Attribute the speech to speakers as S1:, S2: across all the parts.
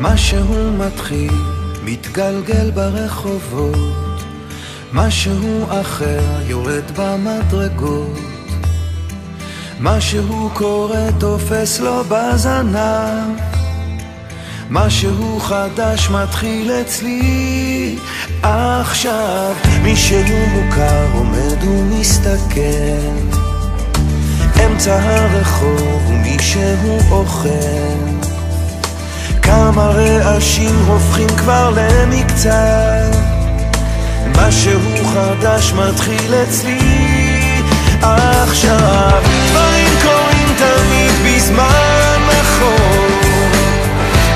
S1: משהו מתחיל, מתגלגל ברחובות, משהו אחר יורד במדרגות, משהו קורה תופס לו בזנב, משהו חדש מתחיל אצלי עכשיו. מישהו מוכר עומד ומסתכל אמצע הרחוב ומישהו אוכל, כמה רעשים הופכים כבר למקצת, משהו חדש מתחיל אצלי עכשיו. דברים קורים תמיד בזמן נכון,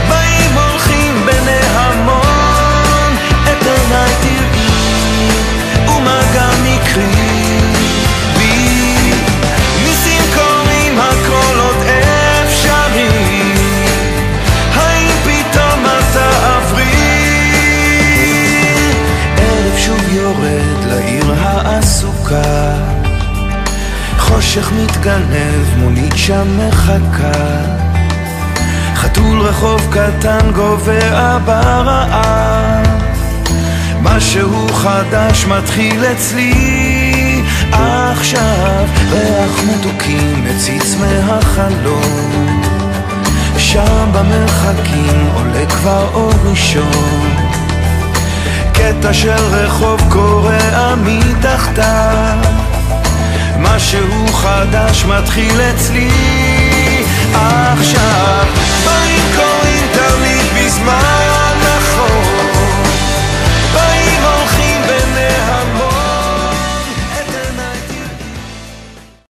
S1: באים הולכים בני המון, את עיניי תראי ומה גם נקרי בי, ניסים קורים הכל עוד אפשרי, האם פתאום את תעברי? ערב שוב יורד לעיר העסוקה, חושך מתגנב, מונית שם מחכה, חתול רחוב קטן גובע ברעב, משהו חדש מתחיל אצלי עכשיו. ריח מתוקים מציץ מהחלום, שם במרחקים עולה כבר אור ראשון, קטע של רחוב קורע מתחתיו, משהו חדש מתחיל אצלי עכשיו.